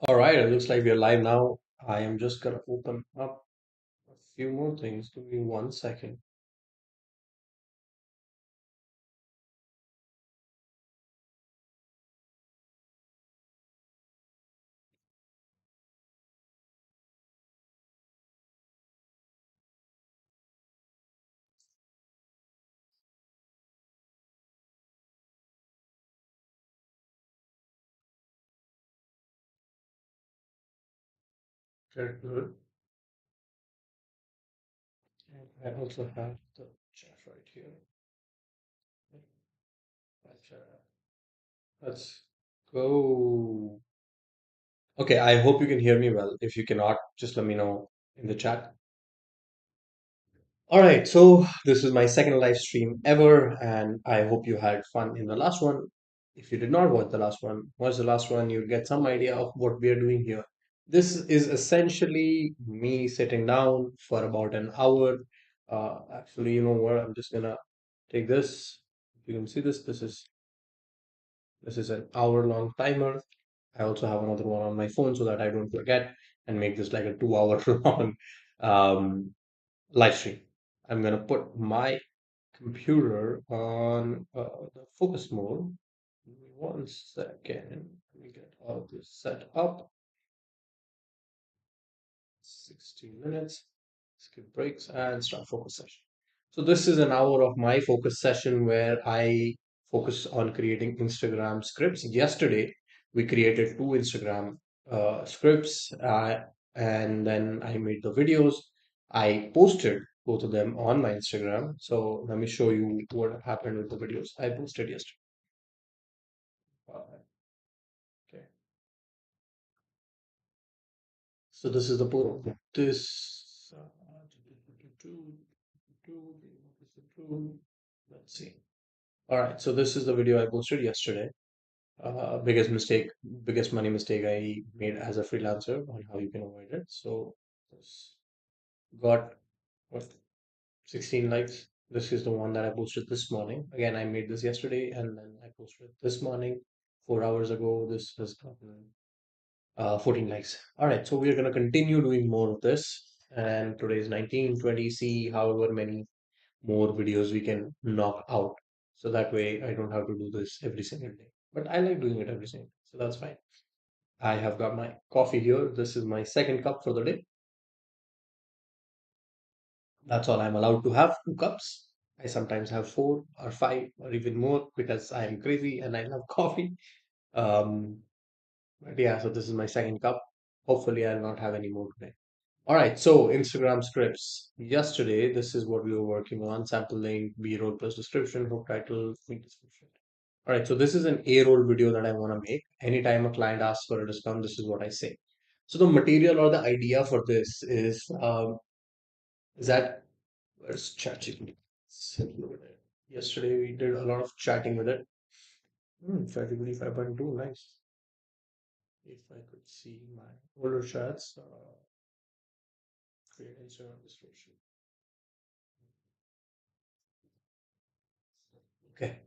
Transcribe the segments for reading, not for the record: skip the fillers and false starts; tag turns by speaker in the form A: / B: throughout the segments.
A: All right, it looks like we're live now. I am just gonna open up a few more things. Give me 1 second. Very good. And I also have the chat right here. Gotcha. Let's go. Okay, I hope you can hear me well. If you cannot, just let me know in the chat. All right, so this is my second live stream ever, and I hope you had fun in the last one. If you did not watch the last one, you'll get some idea of what we are doing here. This is essentially me sitting down for about an hour. Actually, you know what? I'm just gonna take this. If you can see this, this is an hour-long timer. I also have another one on my phone so that I don't forget and make this like a 2 hour long um, live stream. I'm gonna put my computer on the focus mode. Give me 1 second. Let me get all this set up. 60 minutes. Skip breaks and start focus session. So this is an hour of my focus session where I focus on creating Instagram scripts. Yesterday, we created two Instagram scripts, and then I made the videos. I posted both of them on my Instagram. So let me show you what happened with the videos I posted yesterday. Okay. So this is the post. This. Let's see. All right. So this is the video I posted yesterday. Biggest mistake, biggest money mistake I made as a freelancer on how you can avoid it. So this got what 16 likes. This is the one that I posted this morning. Again, I made this yesterday and then I posted it this morning. 4 hours ago, this has gotten 14 likes. All right, so we're going to continue doing more of this. And today is 19, 20. See however many more videos we can knock out. So that way I don't have to do this every single day. But I like doing it every single day. So that's fine. I have got my coffee here. This is my second cup for the day. That's all I'm allowed to have, 2 cups. I sometimes have four or five or even more because I am crazy and I love coffee. Um, but yeah, so this is my second cup. Hopefully, I'll not have any more today. All right, so Instagram scripts. Yesterday, this is what we were working on: sample link, B-roll plus description, hook title, link description. All right, so this is an A-roll video that I want to make. Anytime a client asks for a discount, this is what I say. So the material or the idea for this is that where's ChatGPT? Yesterday we did a lot of chatting with it. ChatGPT 5.2, nice. If I could see my older chats, create Instagram description. Okay.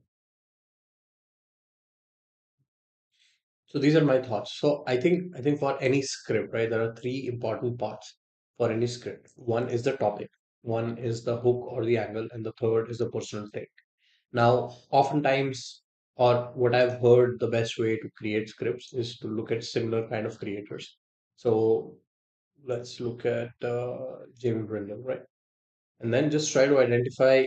A: So these are my thoughts. So I think for any script, right, there are three important parts for any script. One is the topic, one is the hook or the angle, and the third is the personal take. Now, oftentimes, or what I've heard, the best way to create scripts is to look at similar kind of creators. So let's look at Jamie Brindle, right? And then just try to identify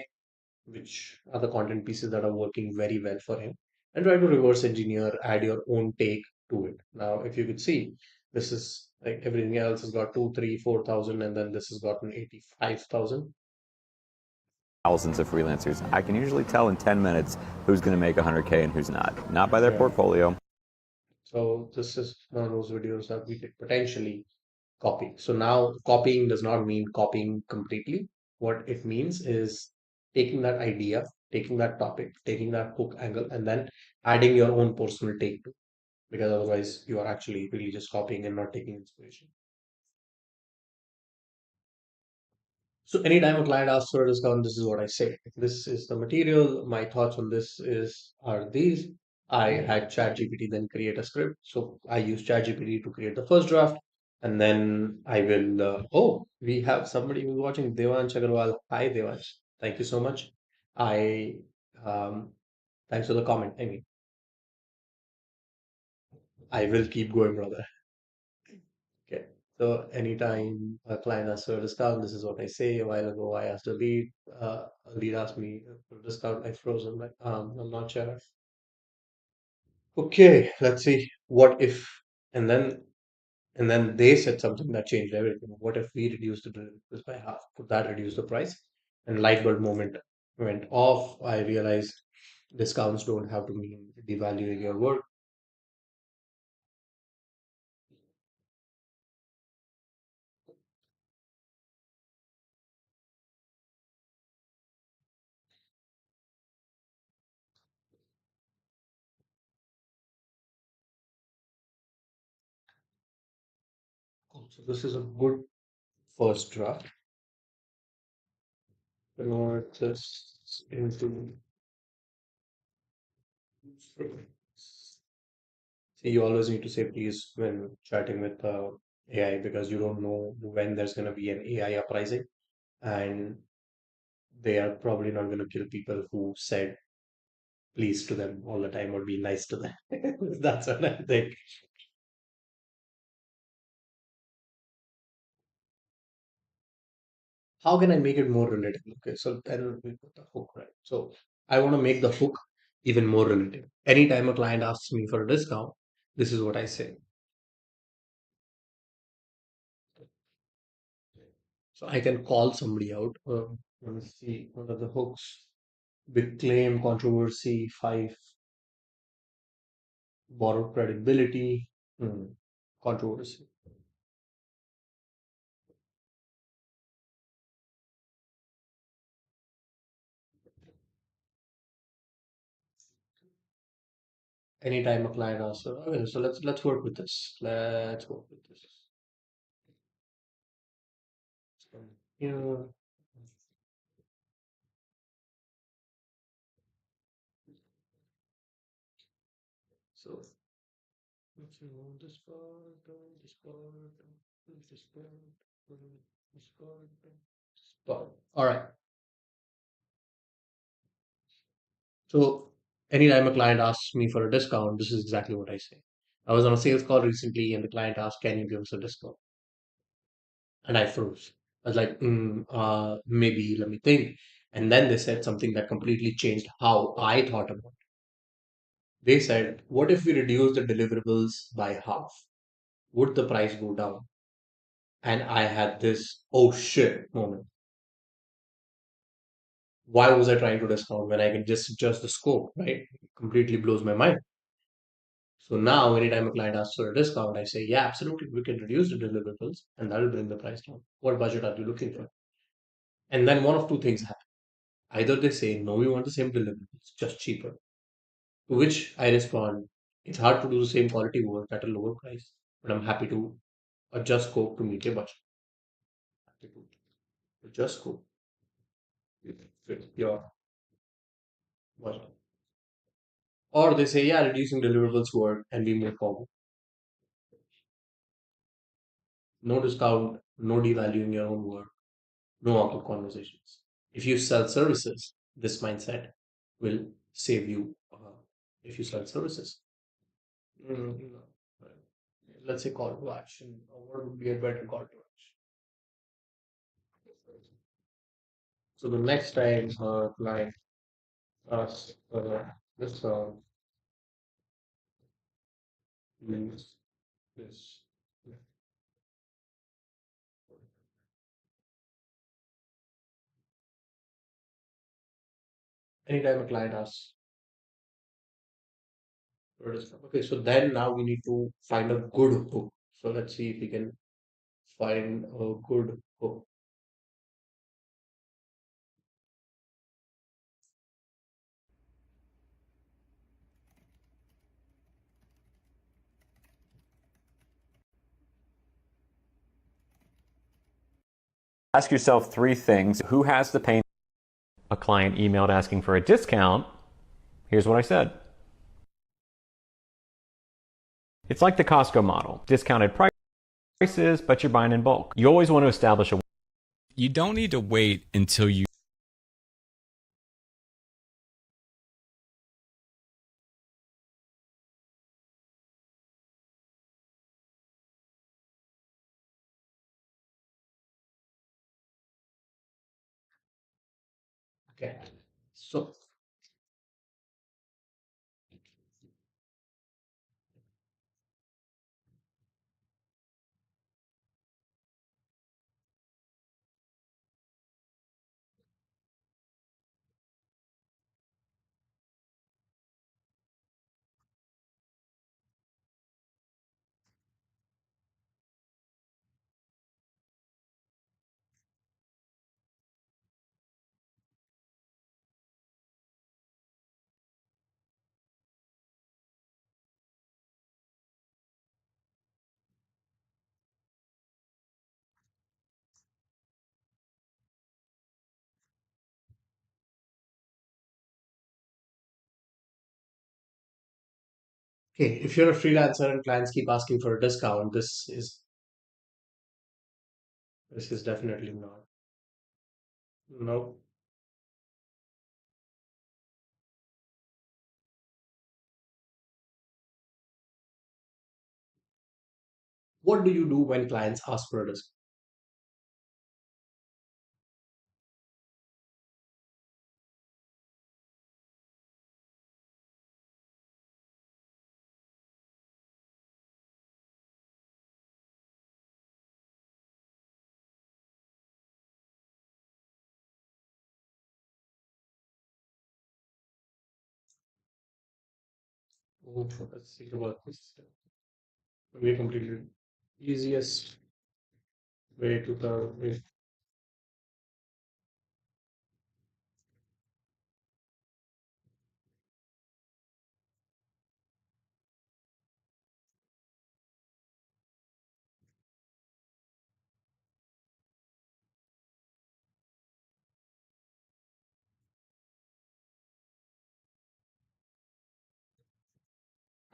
A: which are the content pieces that are working very well for him, and try to reverse engineer, add your own take to it. Now, if you could see, this is like everything else has got 2, 3, 4,000, and then this has got an 85,000.
B: Thousands of freelancers. I can usually tell in 10 minutes who's going to make 100K and who's not. Not by their
A: Yeah.
B: portfolio.
A: So this is one of those videos that we could potentially copy. So now copying does not mean copying completely. What it means is taking that idea, taking that topic, taking that hook angle, and then adding your own personal take to it. Because otherwise you are actually really just copying and not taking inspiration. So anytime a client asks for a discount, this is what I say. This is the material. My thoughts on this is are these. I had ChatGPT then create a script. So I use ChatGPT to create the first draft, and then I will. Oh, we have somebody who's watching, Devansh Agarwal. Hi, Devansh. Thank you so much. I thanks for the comment. I mean, I will keep going, brother. Okay. So anytime a client asks for a discount, this is what I say. A while ago, I asked a lead asked me for a discount. I froze. I'm like, I'm not sure. Okay, let's see. What if, and then they said something that changed everything. What if we reduced the deliveries by half? Could that reduce the price? And light bulb moment went off. I realized discounts don't have to mean devaluing your work. Cool. So this is a good first draft. Convert this into. See, you always need to say please when chatting with AI because you don't know when there's going to be an AI uprising, and they are probably not going to kill people who said please to them all the time or be nice to them. That's what I think. How can I make it more relatable? Okay, so then we put the hook, right? So I want to make the hook even more relatable. Anytime a client asks me for a discount, this is what I say. So I can call somebody out. Let me see what are the hooks. Big claim, controversy, five, borrowed credibility, controversy. Anytime a client asks, okay, so let's work with this. Let's work with this. So, here, so let's see, this part, this part, this part, this part, this part. All right. So anytime a client asks me for a discount, this is exactly what I say. I was on a sales call recently, and the client asked, "Can you give us a discount?" And I froze. I was like, maybe, let me think. And then they said something that completely changed how I thought about it. They said, what if we reduce the deliverables by half? Would the price go down? And I had this, oh shit moment. Why was I trying to discount when I can just adjust the scope, right? It completely blows my mind. So now, anytime a client asks for a discount, I say, yeah, absolutely, we can reduce the deliverables and that'll bring the price down. What budget are you looking for? And then one of two things happen. Either they say, no, we want the same deliverables, just cheaper. To which I respond, it's hard to do the same quality work at a lower price, but I'm happy to adjust scope to meet your budget. Happy to adjust scope to fit your budget. Or they say, yeah, reducing deliverables work and we move forward. No discount, no devaluing your own work, no awkward conversations. If you sell services, this mindset will save you if you sell services. No. Let's say call to action. What would be a better call to action? So the next time client asks this means this. Anytime a client asks for a discount. Okay, so then now we need to find a good hook. So let's see if we can find a good hook.
B: Ask yourself three things. Who has the pain? A client emailed asking for a discount. Here's what I said.
C: It's like the Costco model, discounted prices, but you're buying in bulk. You always want to establish a
D: You don't need to wait until you
A: Okay. So, okay, if you're a freelancer and clients keep asking for a discount, this is definitely not. No. What do you do when clients ask for a discount? Oh, let's think about this. Maybe completely easiest way to the.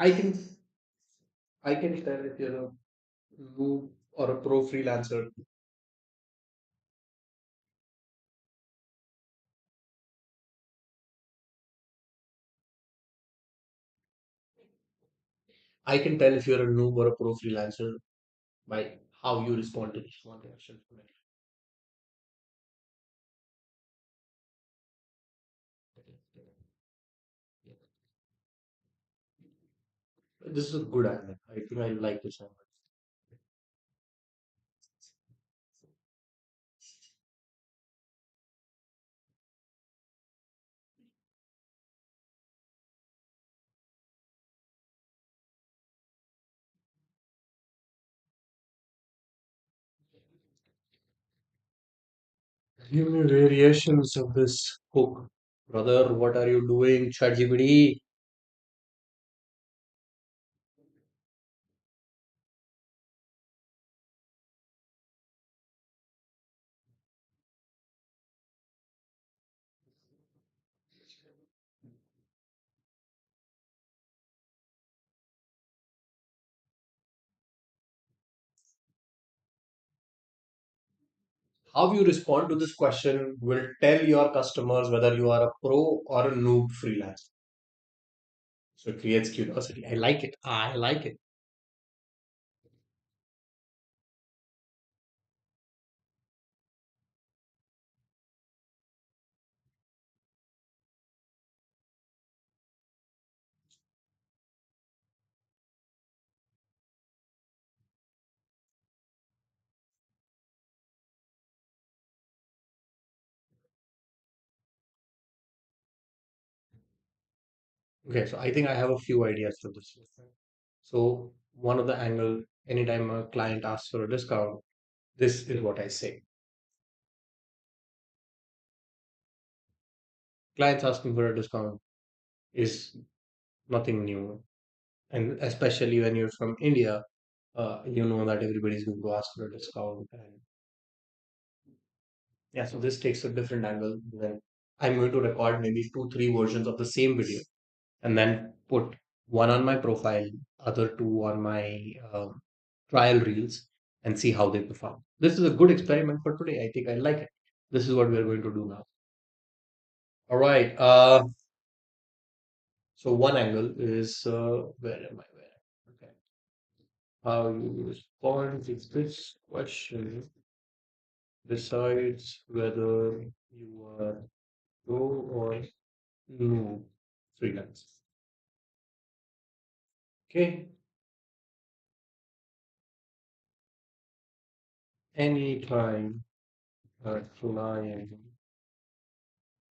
A: I think I can tell if you're a noob or a pro freelancer. I can tell if you're a noob or a pro freelancer by how you respond to this one question. This is a good idea. I think I like this one. Give me variations of this hook. Brother, what are you doing? ChatGPT. How you respond to this question will tell your customers whether you are a pro or a noob freelancer. So it creates curiosity. I like it. I like it. Okay, so I think I have a few ideas for this. So one of the angle, anytime a client asks for a discount, this is what I say. Clients asking for a discount is nothing new. And especially when you're from India, you know that everybody's going to ask for a discount. And yeah, so this takes a different angle. Then I'm going to record maybe two, three versions of the same video and then put one on my profile, other two on my trial reels, and see how they perform. This is a good experiment for today. I think I like it. This is what we're going to do now. All right. So one angle is where am I? Where? Okay. How you respond to this question decides whether you are pro or no freelance. Okay. Anytime a client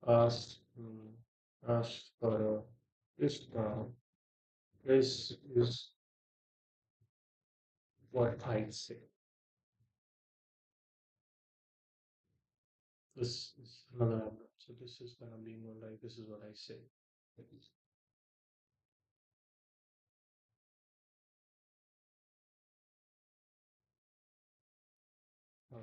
A: asks asks for a discount, this is what I say. This is another angle. So this is gonna be more like this is what I say. Uh,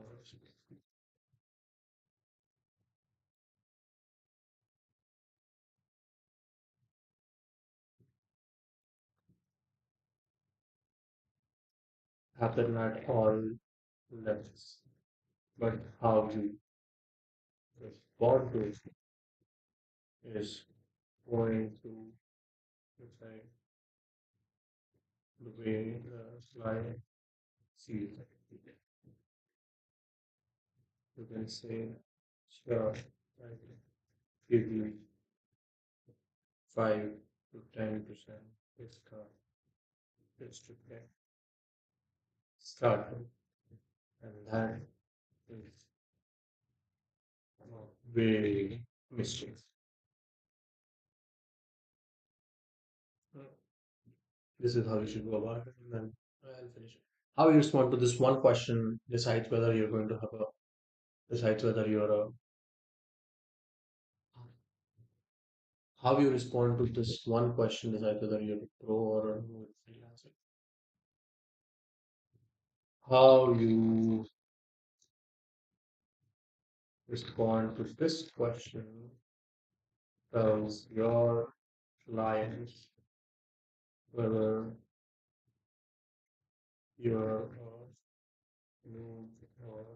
A: Happen at all levels, but how you respond to it is going to decide the way the client sees it. You can say, sure, I can give you 5 to 10% discount just to get started, and that is very mischief. Uh, This is how you should go about it, and then I'll finish it. How you respond to this one question decides whether you're going to have a decides whether you're a how you respond to this one question decides whether you're a pro or a no freelancer. How you respond to this question tells your clients whether you're a no or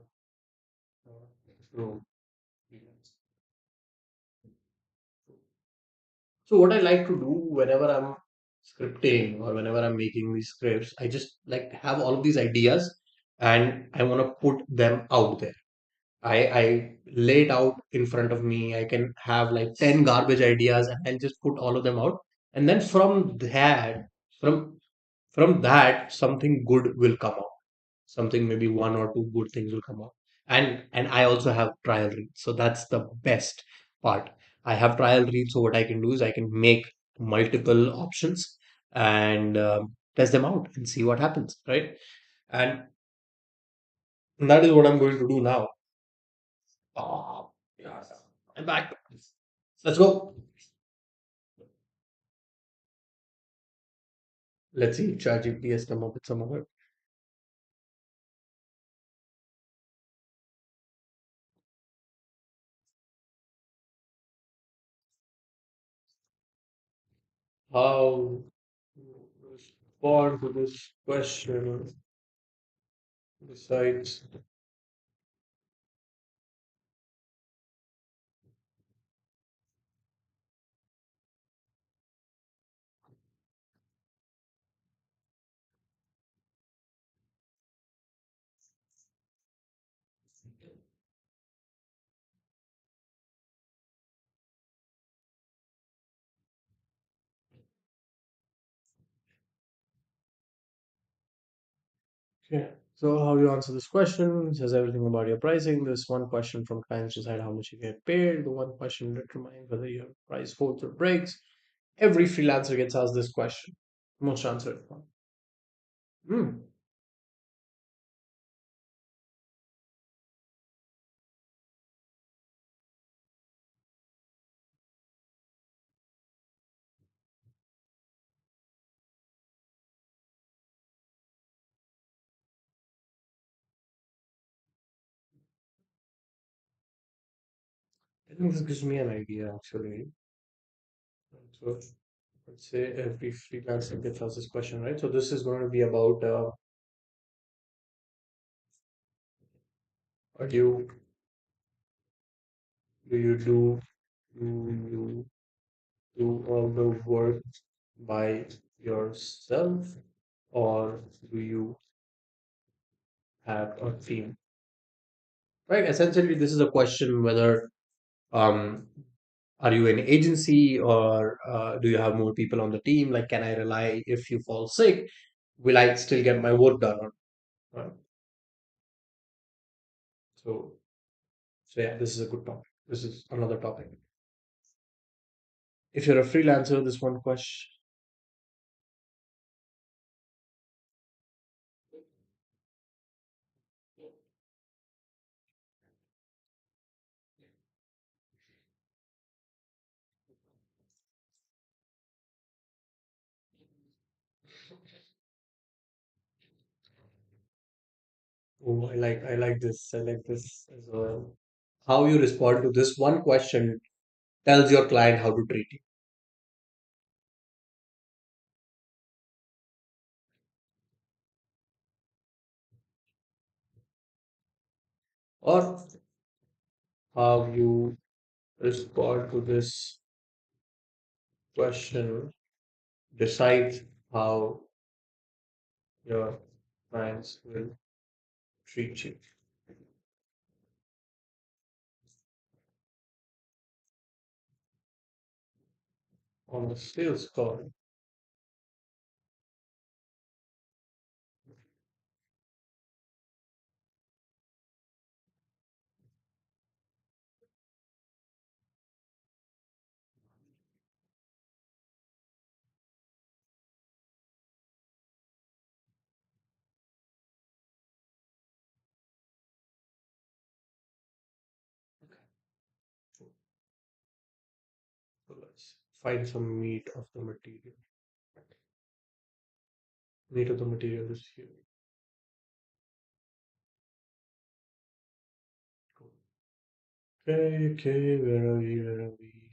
A: a pro freelancer. So what I like to do whenever I'm scripting or whenever I'm making these scripts, I just like have all of these ideas and I want to put them out there. I lay it out in front of me. I can have like 10 garbage ideas and I'll just put all of them out. And then from from that, something good will come out. Something maybe one or two good things will come out. And I also have trial reads. So that's the best part. I have trial reads. So what I can do is I can make multiple options and test them out and see what happens, right? And that is what I'm going to do now. Oh, yeah, I'm back. Let's go. Let's see if ChatGPT has come up with some of it. How to respond to this question besides. Okay. So how you answer this question says everything about your pricing. This one question from clients decide how much you get paid. The one question determines whether your price holds or breaks. Every freelancer gets asked this question. Most answer it. Hmm. I think this gives me an idea actually. So let's say every freelancer gets asked this question, right? So this is going to be about are you do you do you do all the work by yourself, or do you have a team? Right. Essentially, this is a question whether um are you an agency, or do you have more people on the team? Like, can I rely if you fall sick? Will I still get my work done? Right? So, so yeah, this is a good topic. This is another topic. If you're a freelancer, this one question. Oh, I like this. I like this as well. How you respond to this one question tells your client how to treat you. Or how you respond to this question decides how your clients will treat you on the sales call. So let's find some meat of the material. Meat of the material is here. Cool. Okay, okay, where are we? Where are we?